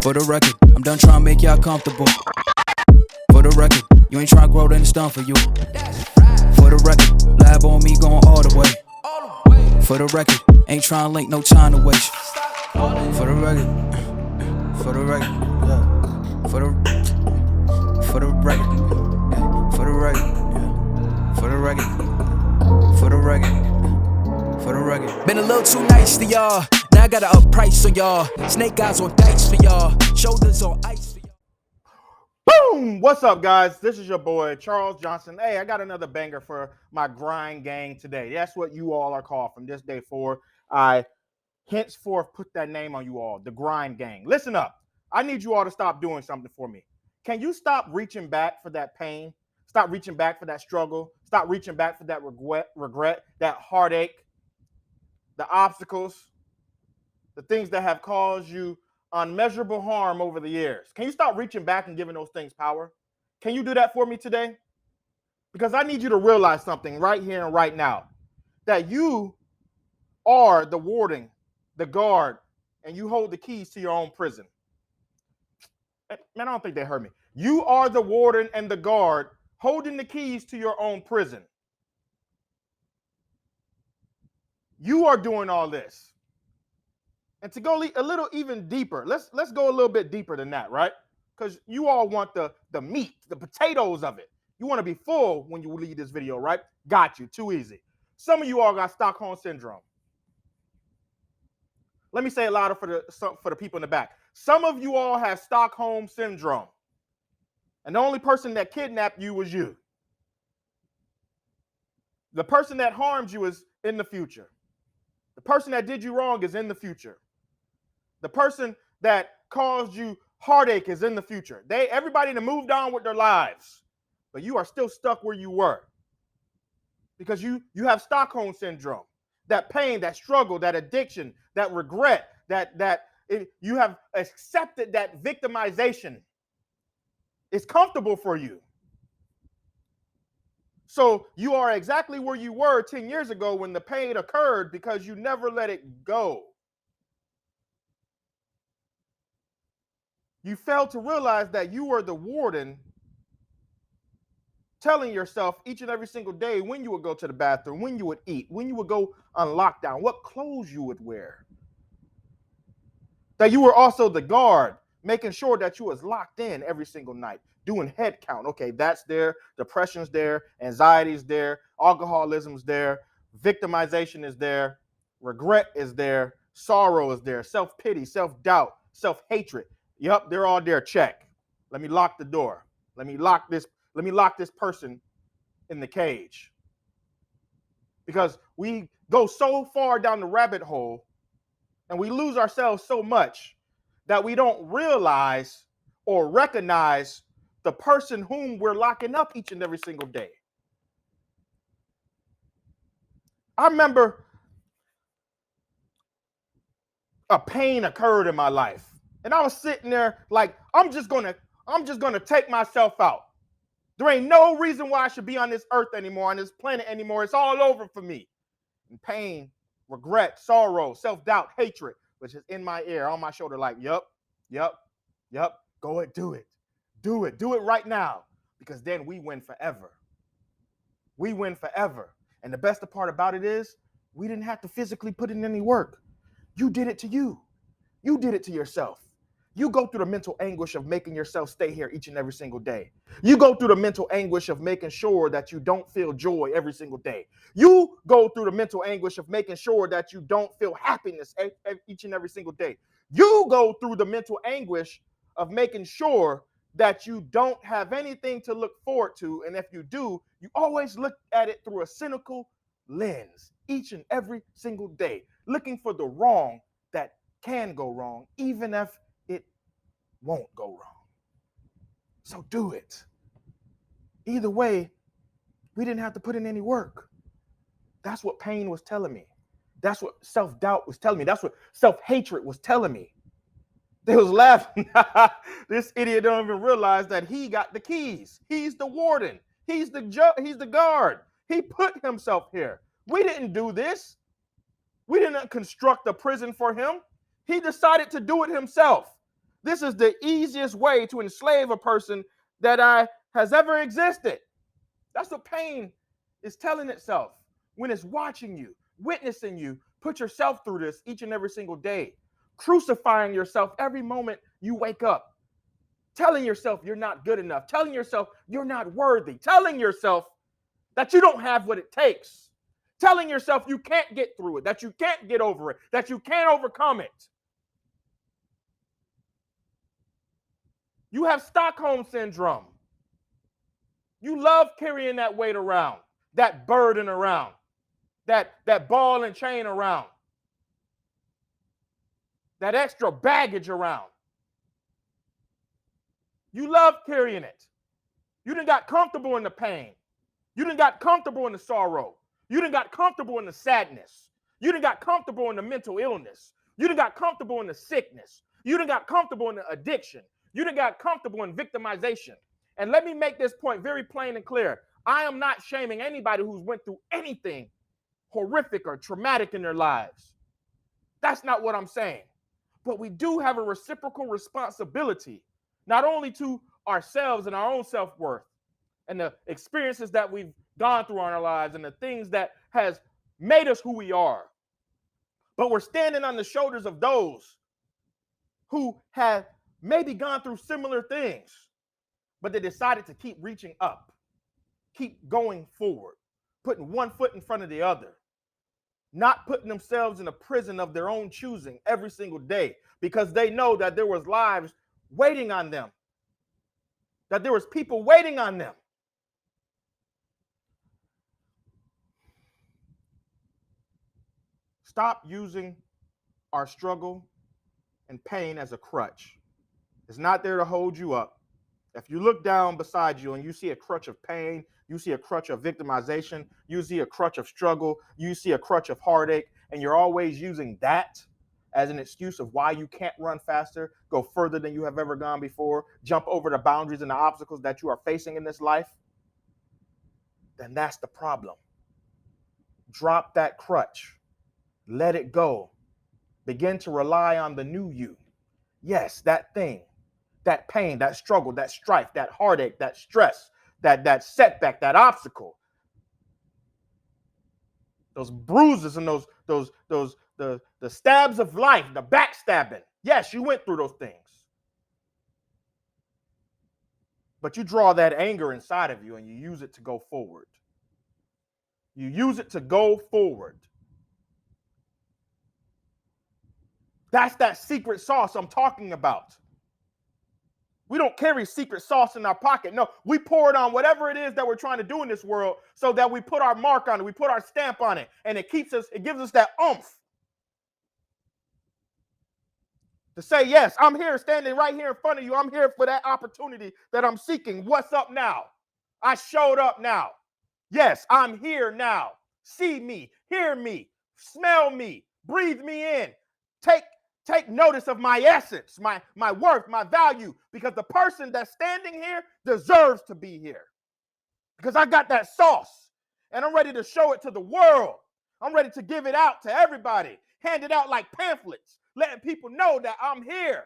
For the record, I'm done trying to make y'all comfortable. For the record, you ain't trying to grow, then it's done for you. For the record, lab on me going all the way. For the record, ain't trying to link, no time to waste. For the record, for the record, yeah. For the record, for the record, yeah. For the record, for the record, for the record. Been a little too nice to y'all. Now I gotta up price on y'all. Snake eyes on dice for y'all. Shoulders on ice for y'all. Boom! What's up, guys? This is your boy, Charles Johnson. Hey, I got another banger for my grind gang today. That's what you all are called from this day forward. I henceforth put that name on you all, the grind gang. Listen up. I need you all to stop doing something for me. Can you stop reaching back for that pain? Stop reaching back for that struggle. Stop reaching back for that regret, that heartache, the obstacles, the things that have caused you unmeasurable harm over the years. Can you stop reaching back and giving those things power? Can you do that for me today? Because I need you to realize something right here and right now, that you are the warden, the guard, and you hold the keys to your own prison. Man, I don't think they heard me. You are the warden and the guard holding the keys to your own prison. You are doing all this. And to go a little even deeper, let's go a little bit deeper than that, right? Because you all want the meat, the potatoes of it. You want to be full when you leave this video, right? Got you. Too easy. Some of you all got Stockholm Syndrome. Let me say it louder for the people in the back. Some of you all have Stockholm Syndrome. And the only person that kidnapped you was you. The person that harmed you is in the future. The person that did you wrong is in the future. The person that caused you heartache is in the future. Everybody that moved on with their lives, but you are still stuck where you were because you have Stockholm Syndrome. That pain, that struggle, that addiction, that regret, you have accepted that victimization. It's comfortable for you. So you are exactly where you were 10 years ago when the pain occurred because you never let it go. You failed to realize that you were the warden telling yourself each and every single day when you would go to the bathroom, when you would eat, when you would go on lockdown, what clothes you would wear. That you were also the guard, making sure that you was locked in every single night, doing head count. Okay, that's there, depression's there, anxiety's there, alcoholism's there, victimization is there, regret is there, sorrow is there, self-pity, self-doubt, self-hatred. Yep, they're all there. Check. Let me lock the door. Let me lock this person in the cage. Because we go so far down the rabbit hole and we lose ourselves so much that we don't realize or recognize the person whom we're locking up each and every single day. I remember a pain occurred in my life. And I was sitting there like, I'm just gonna take myself out. There ain't no reason why I should be on this earth anymore, on this planet anymore. It's all over for me. And pain, regret, sorrow, self-doubt, hatred, which is in my ear, on my shoulder, like, yep, go ahead, do it right now. Because then we win forever. We win forever. And the best part about it is, we didn't have to physically put in any work. You did it to you. You did it to yourself. You go through the mental anguish of making yourself stay here each and every single day. You go through the mental anguish of making sure that you don't feel joy every single day. You go through the mental anguish of making sure that you don't feel happiness each and every single day. You go through the mental anguish of making sure that you don't have anything to look forward to. And if you do, you always look at it through a cynical lens each and every single day, looking for the wrong that can go wrong, even if it won't go wrong. So do it. Either way, we didn't have to put in any work. That's what pain was telling me. That's what self-doubt was telling me. That's what self-hatred was telling me. They was laughing. This idiot don't even realize that he got the keys. He's the warden. He's the guard. He put himself here. We didn't do this. We didn't construct a prison for him. He decided to do it himself. This is the easiest way to enslave a person that has ever existed. That's what pain is telling itself when it's watching you, witnessing you put yourself through this each and every single day, crucifying yourself every moment you wake up, telling yourself you're not good enough, telling yourself you're not worthy, telling yourself that you don't have what it takes, telling yourself you can't get through it, that you can't get over it, that you can't overcome it. You have Stockholm syndrome. You love carrying that weight around, that burden around, that ball and chain around, that extra baggage around. You love carrying it. You done got comfortable in the pain. You done got comfortable in the sorrow. You done got comfortable in the sadness. You done got comfortable in the mental illness. You done got comfortable in the sickness. You done got comfortable in the addiction. You done got comfortable in victimization. And let me make this point very plain and clear. I am not shaming anybody who's went through anything horrific or traumatic in their lives. That's not what I'm saying. But we do have a reciprocal responsibility, not only to ourselves and our own self-worth and the experiences that we've gone through in our lives and the things that has made us who we are, but we're standing on the shoulders of those who have maybe gone through similar things, but they decided to keep reaching up, keep going forward, putting one foot in front of the other, not putting themselves in a prison of their own choosing every single day, because they know that there was lives waiting on them, that there was people waiting on them. Stop using our struggle and pain as a crutch. It's not there to hold you up. If you look down beside you and you see a crutch of pain, you see a crutch of victimization, you see a crutch of struggle, you see a crutch of heartache, and you're always using that as an excuse of why you can't run faster, go further than you have ever gone before, jump over the boundaries and the obstacles that you are facing in this life, then that's the problem. Drop that crutch. Let it go. Begin to rely on the new you. Yes, that thing, that pain, that struggle, that strife, that heartache, that stress, that setback, that obstacle, those bruises and the stabs of life, the backstabbing. Yes, you went through those things. But you draw that anger inside of you and you use it to go forward. You use it to go forward. That's that secret sauce I'm talking about. We don't carry secret sauce in our pocket. No, we pour it on whatever it is that we're trying to do in this world so that we put our mark on it, we put our stamp on it, and it gives us that oomph to say, yes, I'm here, standing right here in front of you. I'm here for that opportunity that I'm seeking. What's up now? I showed up now. Yes, I'm here now. See me, hear me, smell me, breathe me in. Take notice of my essence, my worth, my value, because the person that's standing here deserves to be here. Because I got that sauce, and I'm ready to show it to the world. I'm ready to give it out to everybody, hand it out like pamphlets, letting people know that I'm here.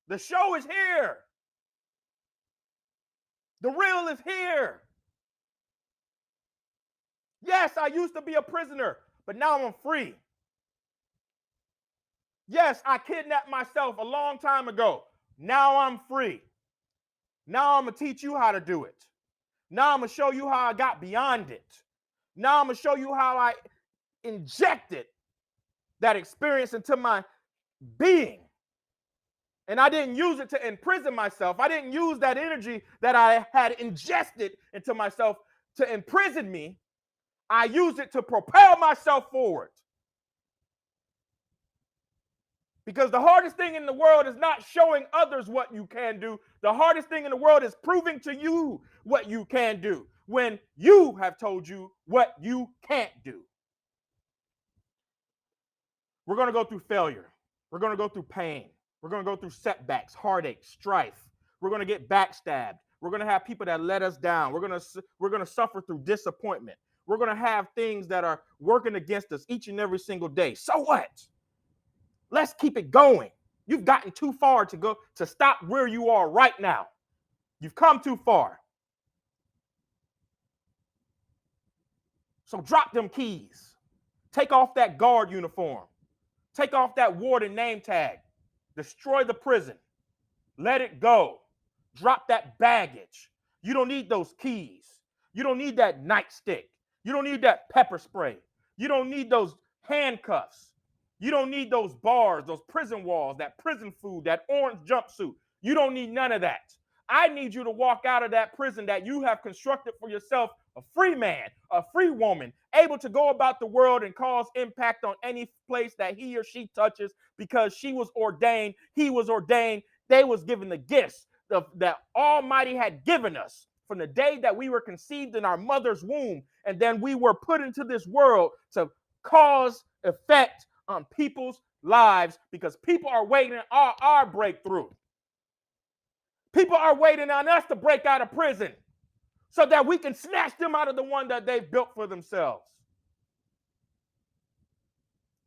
The show is here. The real is here. Yes, I used to be a prisoner, but now I'm free. Yes, I kidnapped myself a long time ago. Now I'm free. Now I'm going to teach you how to do it. Now I'm going to show you how I got beyond it. Now I'm going to show you how I injected that experience into my being. And I didn't use it to imprison myself. I didn't use that energy that I had ingested into myself to imprison me. I used it to propel myself forward. Because the hardest thing in the world is not showing others what you can do. The hardest thing in the world is proving to you what you can do when you have told you what you can't do. We're going to go through failure. We're going to go through pain. We're going to go through setbacks, heartache, strife. We're going to get backstabbed. We're going to have people that let us down. We're going to suffer through disappointment. We're going to have things that are working against us each and every single day. So what? Let's keep it going. You've gotten too far to stop where you are right now. You've come too far. So drop them keys. Take off that guard uniform. Take off that warden name tag. Destroy the prison. Let it go. Drop that baggage. You don't need those keys. You don't need that nightstick. You don't need that pepper spray. You don't need those handcuffs. You don't need those bars, those prison walls, that prison food, that orange jumpsuit. You don't need none of that. I need you to walk out of that prison that you have constructed for yourself, a free man, a free woman, able to go about the world and cause impact on any place that he or she touches, because she was ordained, he was ordained, they was given the gifts that Almighty had given us from the day that we were conceived in our mother's womb, and then we were put into this world to cause effect on people's lives, because people are waiting on our breakthrough. People are waiting on us to break out of prison so that we can snatch them out of the one that they've built for themselves.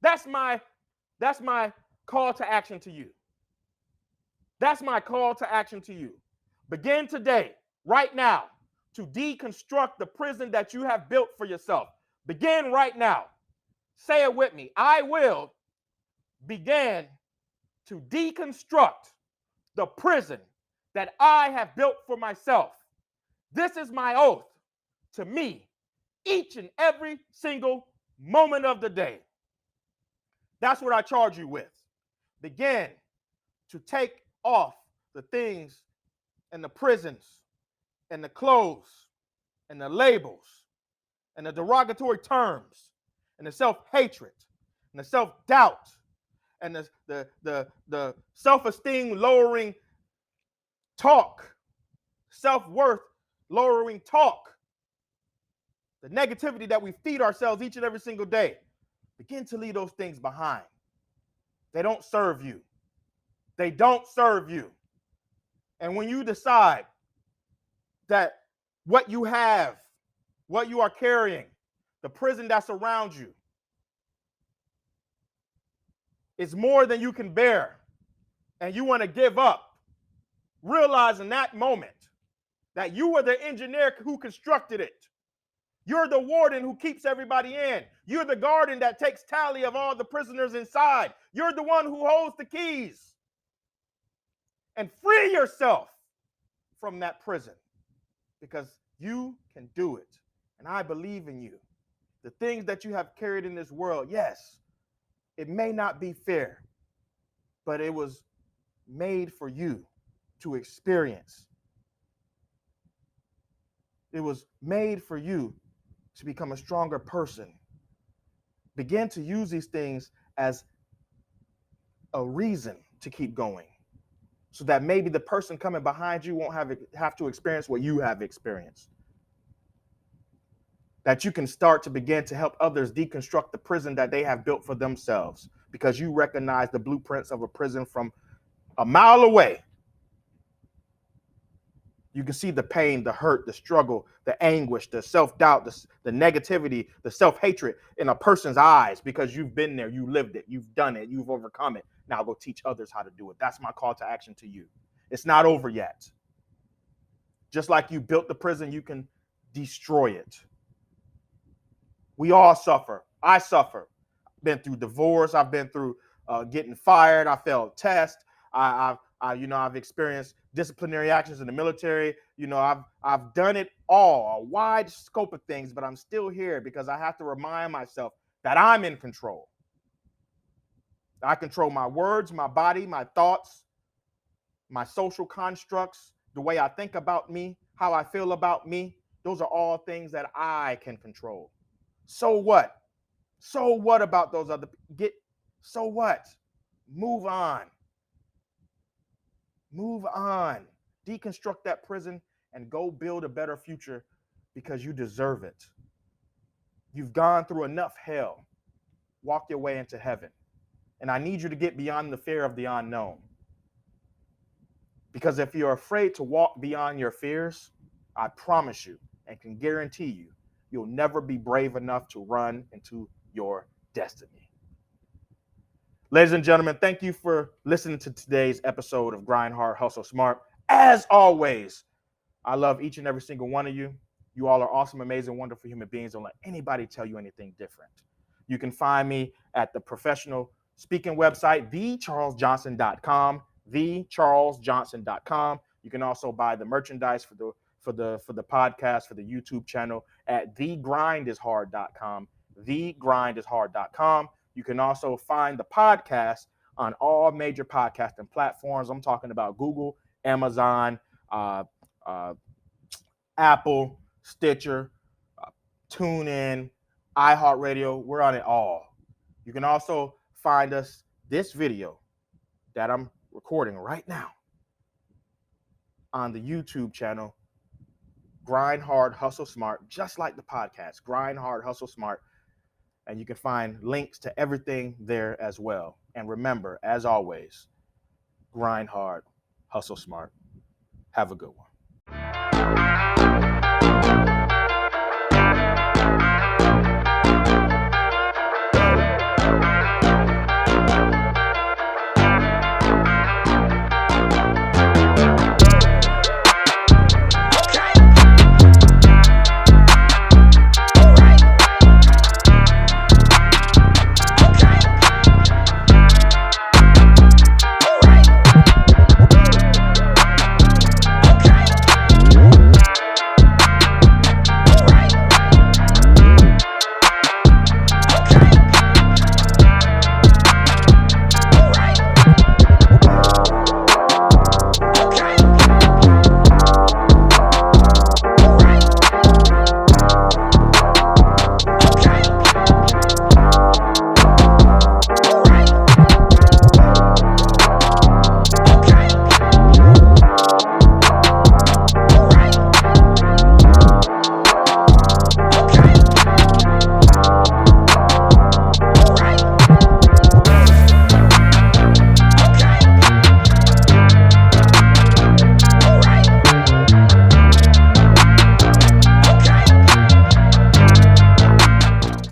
That's my call to action to you. That's my call to action to you. Begin today, right now, to deconstruct the prison that you have built for yourself. Begin right now. Say it with me. I will begin to deconstruct the prison that I have built for myself. This is my oath to me each and every single moment of the day. That's what I charge you with. Begin to take off the things and the prisons and the clothes and the labels and the derogatory terms and the self-hatred and the self-doubt and the self-esteem lowering talk, self-worth lowering talk, the negativity that we feed ourselves each and every single day. Begin to leave those things behind. They don't serve you. They don't serve you. And when you decide that what you have, what you are carrying, the prison that's around you, is more than you can bear, and you want to give up, realize in that moment that you were the engineer who constructed it. You're the warden who keeps everybody in. You're the guardian that takes tally of all the prisoners inside. You're the one who holds the keys. And free yourself from that prison, because you can do it. And I believe in you. The things that you have carried in this world, yes, it may not be fair, but it was made for you to experience. It was made for you to become a stronger person. Begin to use these things as a reason to keep going, so that maybe the person coming behind you won't have to experience what you have experienced. That you can start to begin to help others deconstruct the prison that they have built for themselves, because you recognize the blueprints of a prison from a mile away. You can see the pain, the hurt, the struggle, the anguish, the self-doubt, the negativity, the self-hatred in a person's eyes, because you've been there, you lived it, you've done it, you've overcome it. Now go teach others how to do it. That's my call to action to you. It's not over yet. Just like you built the prison, you can destroy it. We all suffer. I suffer. Been through divorce. I've been through getting fired. I failed tests. I've experienced disciplinary actions in the military. I've done it all, a wide scope of things, but I'm still here because I have to remind myself that I'm in control. I control my words, my body, my thoughts, my social constructs, the way I think about me, how I feel about me. Those are all things that I can control. So what? So what about those other so what? Move on. Move on. Deconstruct that prison and go build a better future, because you deserve it. You've gone through enough hell. Walk your way into heaven. And I need you to get beyond the fear of the unknown. Because if you're afraid to walk beyond your fears, I promise you and can guarantee you, you'll never be brave enough to run into your destiny. Ladies and gentlemen, thank you for listening to today's episode of Grind Hard, Hustle Smart. As always, I love each and every single one of you. You all are awesome, amazing, wonderful human beings. Don't let anybody tell you anything different. You can find me at the professional speaking website, thecharlesjohnson.com, thecharlesjohnson.com. You can also buy the merchandise for the podcast, for the YouTube channel at thegrindishard.com, thegrindishard.com. You can also find the podcast on all major podcasting platforms. I'm talking about Google, Amazon, Apple, Stitcher, TuneIn, iHeartRadio. We're on it all. You can also find us, this video that I'm recording right now, on the YouTube channel, Grind Hard, Hustle Smart, just like the podcast, Grind Hard, Hustle Smart. And you can find links to everything there as well. And remember, as always, grind hard, hustle smart. Have a good one.